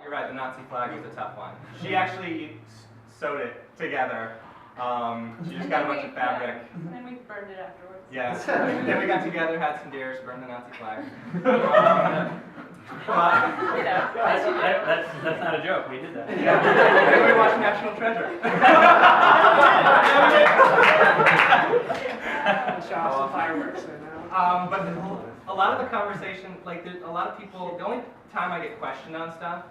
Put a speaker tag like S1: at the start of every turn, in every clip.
S1: You're right, the Nazi flag was a tough one. She actually sewed it together. She just got a bunch of fabric.
S2: And then we burned it afterwards.
S1: Yes. Then we got together, had some beers, burned the Nazi flag.
S3: That's not a joke. We did that.
S1: Yeah. Then we watched National Treasure.
S4: Shot off some fireworks right now.
S1: But a lot of the conversation, like there's a lot of people. The only time I get questioned on stuff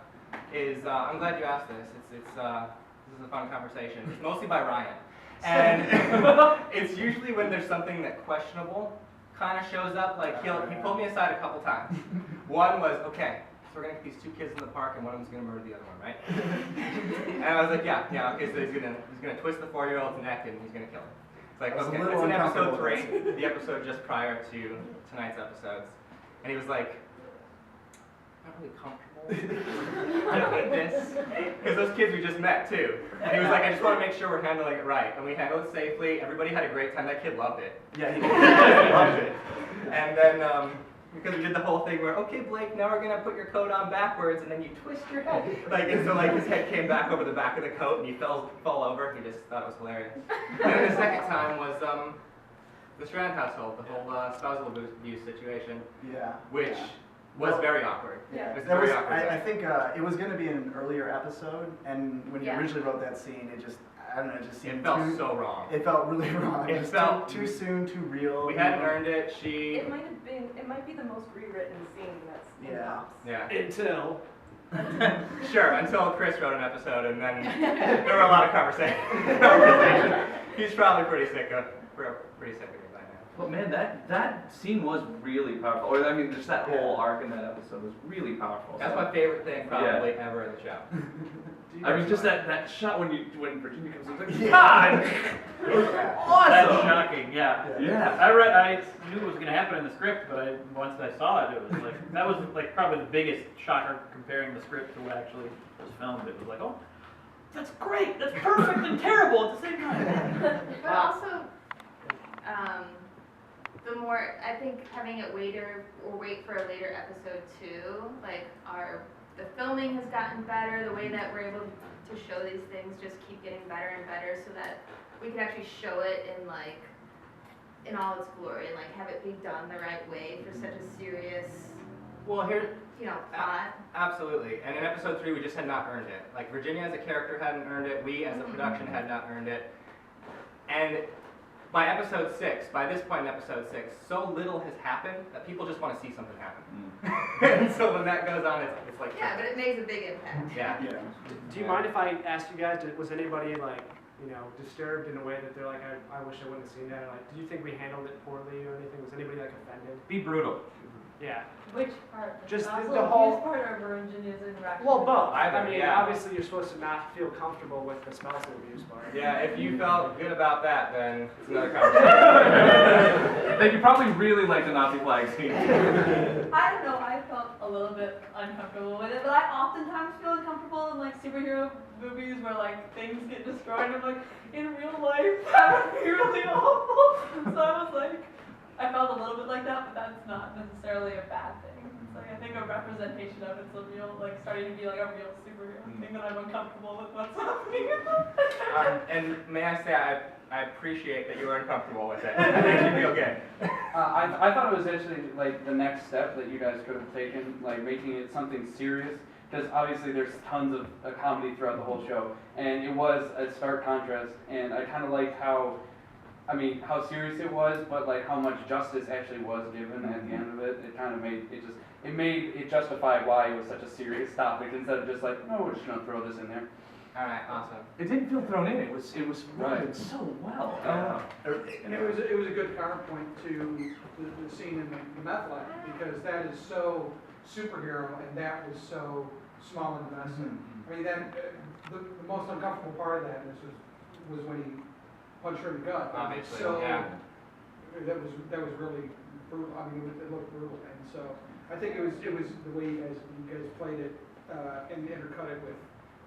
S1: is I'm glad you asked this. This is a fun conversation. It's mostly by Ryan, and it's usually when there's something that questionable kind of shows up. Like he pulled me aside a couple times. One was, okay, so we're gonna get these two kids in the park, and one of them's gonna murder the other one, right? And I was like, yeah, okay. So he's gonna twist the 4-year-old's neck, and he's gonna kill him. It's like, okay, it's in episode 3, the episode just prior to tonight's episodes, and he was like, I'm not really comfortable with this, because those kids we just met too. And he was like, I just want to make sure we're handling it right, and we handled it safely. Everybody had a great time. That kid loved it. Yeah, he loved it. And then because we did the whole thing where, okay, Blake, now we're gonna put your coat on backwards, and then you twist your head. And so his head came back over the back of the coat, and he fell over. He just thought it was hilarious. And then the second time was the Strand household, the whole spousal abuse situation.
S5: Yeah.
S1: Which was very awkward.
S2: Yeah.
S1: It was very awkward.
S5: I think it was going to be an earlier episode, and when you originally wrote that scene, it just, I don't know, it just seemed
S1: it felt so wrong.
S5: It felt really wrong.
S1: It felt
S5: too soon, too real.
S1: We hadn't earned it.
S2: It might be the most rewritten scene that's in PoPS.
S1: Yeah.
S4: Until.
S1: Sure, until Chris wrote an episode, and then there were a lot of conversation. He's probably pretty sick of me by now.
S6: But man, that scene was really powerful. Or I mean, just that whole arc in that episode was really powerful.
S1: That's my favorite thing probably ever in the show.
S6: I mean, just that shot when Virginia comes in, it's like, God, it was awesome.
S3: That's shocking. Yeah.
S6: Yeah.
S3: I knew it was going to happen in the script, but once I saw it, it was like that was like probably the biggest shocker comparing the script to what actually was filmed. It was like, oh, that's great. That's perfect and terrible at the same time.
S7: But also, the more I think having it wait for a later episode too, like the filming has gotten better. The way that we're able to show these things just keep getting better and better, so that we can actually show it in all its glory and like have it be done the right way for such a serious, plot.
S1: Absolutely. And in episode 3, we just had not earned it. Like Virginia as a character hadn't earned it. We as a production had not earned it. And by episode 6, by this point in episode 6, so little has happened that people just want to see something happen. And so when that goes on, it's like...
S7: Yeah, but it makes a big impact.
S1: Yeah.
S4: Do you mind if I ask you guys, was anybody disturbed in a way that they're like, I wish I wouldn't have seen that? Or, like, do you think we handled it poorly or anything? Was anybody offended?
S6: Be brutal.
S4: Yeah.
S2: Which part?
S4: Just the
S2: abuse
S4: whole
S2: part or Virginia's interaction?
S4: Well, both.
S1: Either,
S4: I mean,
S1: yeah.
S4: obviously you're supposed to not feel comfortable with the spousal abuse part.
S1: Yeah, if you felt good about that, then it's another conversation.
S6: Then you probably really like the Nazi flag scene.
S2: I don't know, I felt a little bit uncomfortable with it, but I oftentimes feel uncomfortable in like superhero movies where like things get destroyed. I'm like, in real life, that would be really awful. So I was like, I felt a little bit like that, but that's not necessarily a bad thing. It's like, I think a representation of it's a real, like starting to be like a real superhero thing that I'm uncomfortable with what's happening.
S1: And may I say, I appreciate that you were uncomfortable with it. It makes you feel good.
S8: I thought it was actually like the next step that you guys could have taken, like making it something serious. Because obviously there's tons of comedy throughout the whole show, and it was a stark contrast. And I kind of liked how serious it was, but like how much justice actually was given at the end of it. It kind of made it justify why it was such a serious topic instead of just like, no, we're just gonna throw this in there.
S1: All right, awesome.
S6: It didn't feel thrown in. It was
S8: Right.
S6: so well.
S9: And it was a good counterpoint to the scene in the meth lab, because that is so superhero and that was so small and domestic. I mean, then the most uncomfortable part of that was when he punched her in the gut.
S1: Obviously,
S9: so
S1: yeah.
S9: That was really brutal. I mean, it looked brutal, and so I think it was the way you guys played it and intercut it with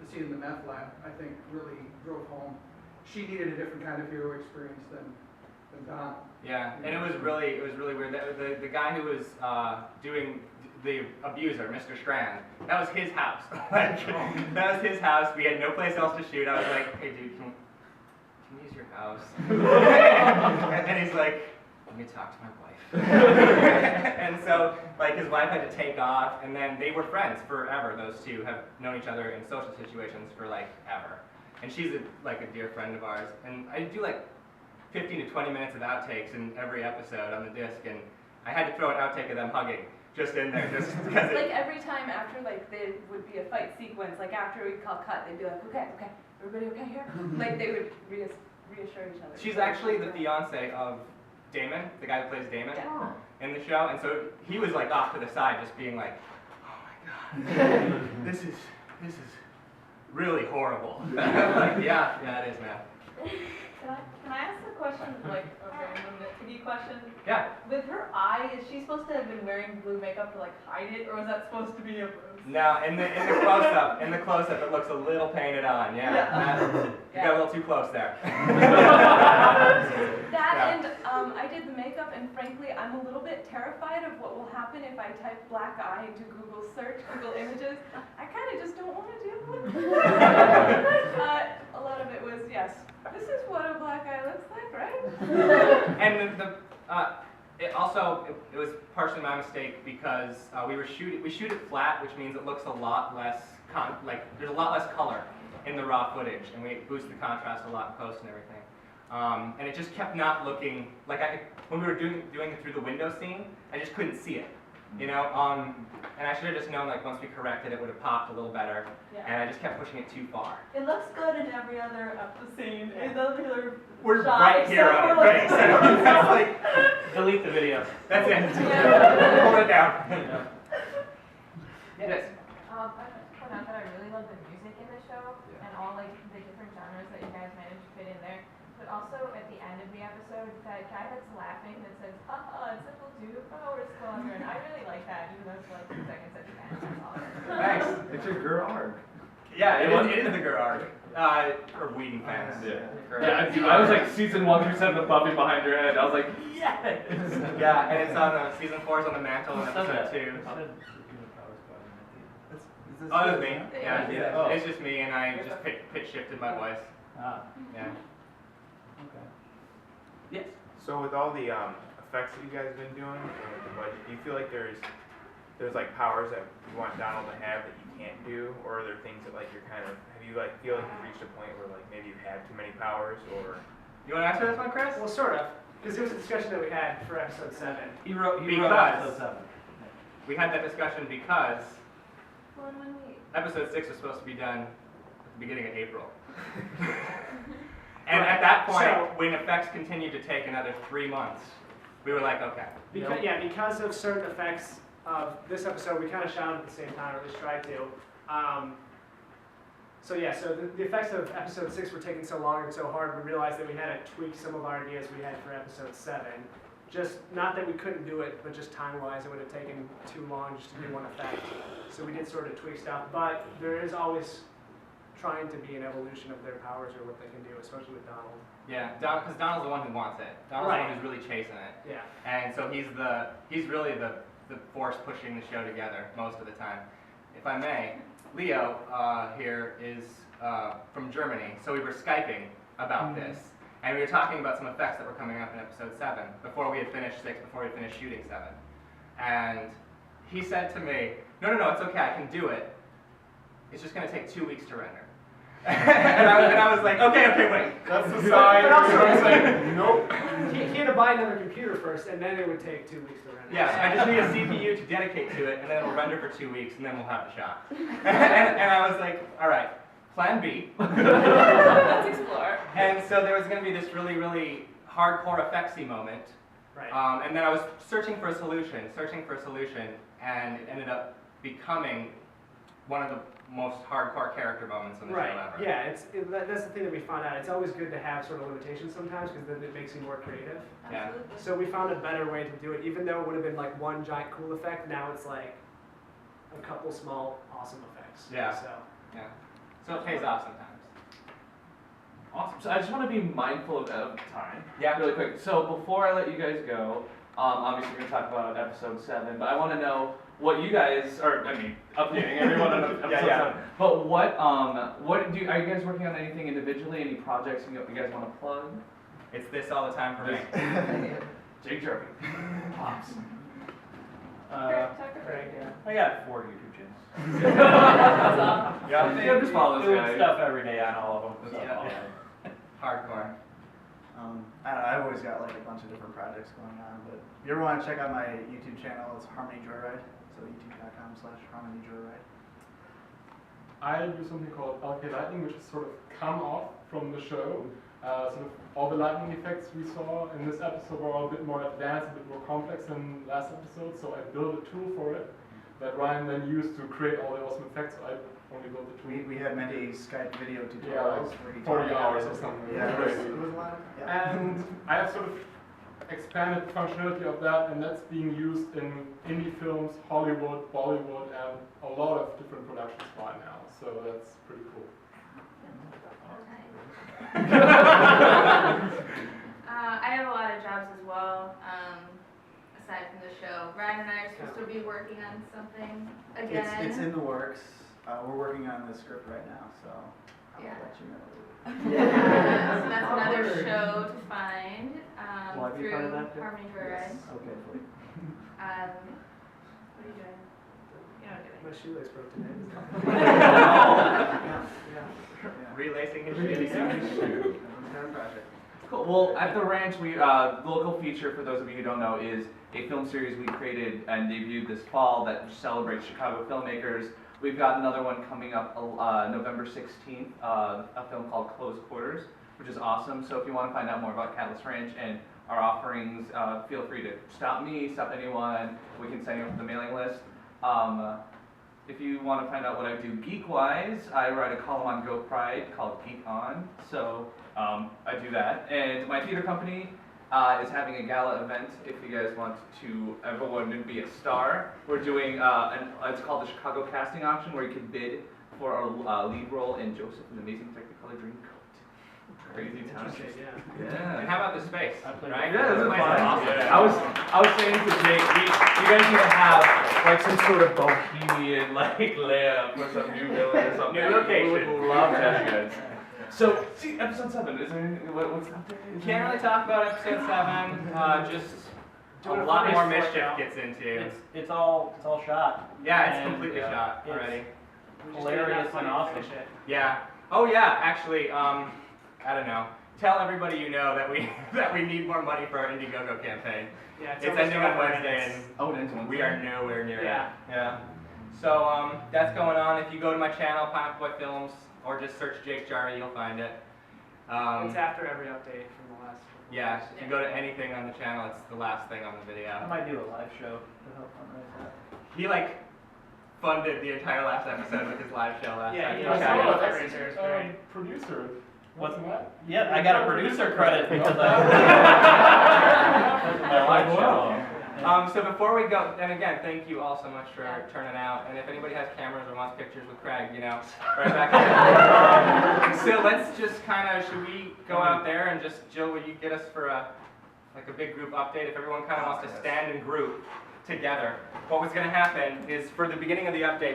S9: the scene in the meth lab. I think really drove home. She needed a different kind of hero experience than Don.
S1: Yeah, and it was really weird. The guy who was doing the abuser, Mr. Strand, that was his house. Like, that was his house. We had no place else to shoot. I was like, hey dude, can we use your house? and he's like, let me talk to my wife. And so, like, his wife had to take off, and then they were friends forever. Those two have known each other in social situations for like ever. And she's like a dear friend of ours. And I do like 15 to 20 minutes of outtakes in every episode on the disc, and I had to throw an outtake of them hugging just in there, just because.
S2: Like every time after, like, there would be a fight sequence, like after we call cut, they'd be like, okay, everybody okay here? Like they would reassure each other.
S1: She's actually the fiance of Damon, the guy who plays Damon in the show, and so he was like off to the side, just being like, "Oh my god, this is really horrible." Like, yeah, it is, man.
S2: Can I ask a question, like a random nitpicky question?
S1: Yeah.
S2: With her eye, is she supposed to have been wearing blue makeup to like hide it, or is that supposed to be a bruise?
S1: No, in the close-up, it looks a little painted on. Yeah. You got a little too close there.
S2: That and I did the makeup, and frankly, I'm a little bit terrified of what will happen if I type black eye into Google search, Google Images. I kind of just don't want to deal with it. A lot of it was, yes, this is what a black eye looks like, right?
S1: And it was partially my mistake because we shoot it flat, which means it looks a lot less there's a lot less color in the raw footage, and we boost the contrast a lot in post and everything. And it just kept not looking like when we were doing it through the window scene, I just couldn't see it, you know. And I should have just known, like, once we corrected it, would have popped a little better.
S2: Yeah.
S1: And I just kept pushing it too far.
S2: It looks good in every other scene. In the other
S1: We're
S2: shot,
S1: right here
S2: except
S1: on
S2: for,
S1: it, right? So that's like,
S3: Delete the video.
S1: that's it.
S2: Yeah.
S1: Hold it down.
S3: Yes.
S7: I just point out that I really love the music in the show and all like the different genres that you guys managed to fit in there. But also at the end of the episode, that guy that's laughing that says, "Haha, it's simple to power squadron." And I really like that, even though it's for like 2 seconds at the end. That's all.
S1: Thanks.
S6: It's your girl arc.
S1: Yeah, it is the Gur arc. For Whedon fans.
S6: Yeah, I was like season 1 through 7 of Buffy behind your head. I was like, yes!
S1: Yeah, and it's on season 4 is on the mantle in episode 2. Oh, that's me. Yeah,
S6: Oh.
S1: it's just me, and I just pitch shifted my voice. Yeah.
S3: Okay. Yes.
S10: So with all the effects that you guys have been doing and with the budget, do you feel like there's like powers that you want Donald to have that you can't do, or are there things that like you're kind of feel like you've reached a point where like maybe you've had too many powers, or?
S1: You want to answer this one, Chris?
S4: Well, sort of, because it was a discussion that we had for episode 7.
S3: He wrote
S1: Because-
S3: episode 7.
S1: We had that discussion because
S7: Well, when we
S1: episode 6 was supposed to be done at the beginning of April. And at that point,
S4: So-
S1: when effects continued to take another 3 months, we were like, okay.
S4: Because of certain effects of this episode, we kind of shot them at the same time, or at least tried to. So the effects of episode 6 were taking so long and so hard, we realized that we had to tweak some of our ideas we had for episode 7. Just, not that we couldn't do it, but just time-wise, it would have taken too long just to do one effect. So we did sort of tweak stuff, but there is always trying to be an evolution of their powers or what they can do, especially with Donald.
S1: Yeah, because Donald's the one who wants it. Donald's the one who's really chasing it.
S4: Yeah.
S1: And so he's really the force pushing the show together most of the time. If I may, Leo here is from Germany, so we were Skyping about this, and we were talking about some effects that were coming up in episode 7, before we had finished 6, before we had finished shooting 7. And he said to me, no, it's okay, I can do it. It's just going to take 2 weeks to render. and I was like, okay, wait.
S6: That's the sign.
S4: But also,
S6: It's like, nope.
S4: He had to buy another computer first, and then it would take 2 weeks to render.
S1: Yeah, I just need a CPU to dedicate to it, and then it'll render for 2 weeks, and then we'll have the shot. and I was like, all right, plan B.
S2: Let's explore.
S1: And so there was going to be this really, really hardcore effectsy moment.
S4: Right.
S1: And then I was searching for a solution, and it ended up becoming one of the most hardcore character moments in the show ever.
S4: Yeah, that's the thing that we found out. It's always good to have sort of limitations sometimes because then it makes you more creative.
S1: Yeah.
S4: So we found a better way to do it. Even though it would have been like one giant cool effect, now it's like a couple small awesome effects.
S1: Yeah. So it pays off sometimes.
S6: Awesome. So I just want to be mindful of time.
S1: Yeah.
S6: Really quick. So before I let you guys go, obviously we're going to talk about episode 7, but I want to know what you guys are, I mean, updating everyone on episode 7. But what are you guys working on anything individually? Any projects you guys want to plug?
S1: It's this all the time for me.
S6: Jake Jarvie. Pops.
S3: I got 4 YouTube channels.
S6: Yeah, just follow this
S3: Doing
S6: guy.
S3: stuff every day on all of them. So,
S1: Yeah. Hardcore.
S5: I don't know, I've always got like a bunch of different projects going on, but if you ever want to check out my YouTube channel, it's Harmony Joyride, so youtube.com/Harmony Joyride.
S11: I do something called LK Lightning, which is sort of come off from the show. Sort of all the lightning effects we saw in this episode were all a bit more advanced, a bit more complex than last episode, so I built a tool for it that Ryan then used to create all the awesome effects. I only built the tool.
S5: We had many Skype video tutorials
S11: Yeah, like
S5: where he
S11: 40
S5: taught
S11: hours
S5: me
S11: or something.
S5: Yeah,
S11: Crazy.
S5: it was a lot. Yeah.
S11: And I have sort of expanded the functionality of that, and that's being used in indie films, Hollywood, Bollywood, and a lot of different productions by now. So that's pretty cool.
S7: I have a lot of jobs as well, aside from the show. Ryan and I are supposed to be working on something again.
S5: It's in the works. We're working on the script right now, so I'll
S7: Yeah.
S5: let you know.
S7: So that's another show to find
S3: Will I be
S7: through
S3: part of that too?
S7: Harmony Joyride.
S5: Okay, please.
S7: What are you doing? You're not doing
S4: My shoelace broke today.
S1: Relacing his
S5: Everyone's got a project.
S6: Cool. Well, at the ranch, we the local feature, for those of you who don't know, is a film series we created and debuted this fall that celebrates Chicago filmmakers. We've got another one coming up November 16th, a film called Close Quarters, which is awesome. So if you want to find out more about Catalyst Ranch and our offerings, feel free to stop me, stop anyone. We can send you up to the mailing list. If you want to find out what I do geek-wise, I write a column on Go Pride called Geek On. So I do that. And my theater company is having a gala event. If you guys want to, everyone to be a star, we're doing it's called the Chicago Casting Auction, where you can bid for a lead role in Joseph and the Amazing Technicolor Dreamcoat. Crazy town. Yeah.
S1: And how about the space? Right?
S6: Yeah, this is
S1: The place
S6: fun.
S1: awesome.
S6: I was saying to Jake, you guys need to have like some sort of bohemian like layup or some new villain or something.
S1: New location.
S6: We would love to have you guys. So, see, episode 7. Is there anything, what's up there?
S1: Can't really talk about episode 7. Just
S3: Do
S1: a
S3: it
S1: lot
S3: for
S1: more
S3: me right
S1: mischief
S3: now.
S1: gets into.
S3: It's all shot.
S1: Yeah, it's
S3: And,
S1: completely shot
S3: it's
S1: already.
S3: hilarious and awesome.
S1: Yeah. Oh yeah. Actually, I don't know. Tell everybody you know that we need more money for our Indiegogo campaign.
S4: Yeah,
S1: It's ending on Wednesday,
S6: Oh, it ends
S1: and we are nowhere near
S4: Yeah.
S1: it. Yeah. So that's going on. If you go to my channel, Pineapple Boy Films, or just search Jake Jarvie, you'll find it.
S4: It's after every update from the last.
S1: Yeah. If you go to anything on the channel, it's the last thing on the
S3: I
S1: video.
S3: might do a live show to help fundraise that.
S1: He funded the entire last episode with his live show last
S4: Yeah,
S1: time.
S4: he
S11: I
S4: was
S11: saw
S4: a
S11: that.
S4: fundraiser, it's great.
S11: Producer.
S3: What's
S11: that?
S3: Yeah, I got a producer credit because I. my live show.
S1: So before we go, and again, thank you all so much for turning out. And if anybody has cameras or wants pictures with Craig, right back there. So let's just should we go out there and just, Jill, will you get us for a big group update? If everyone kind of wants to stand in group together, what was going to happen is for the beginning of the update,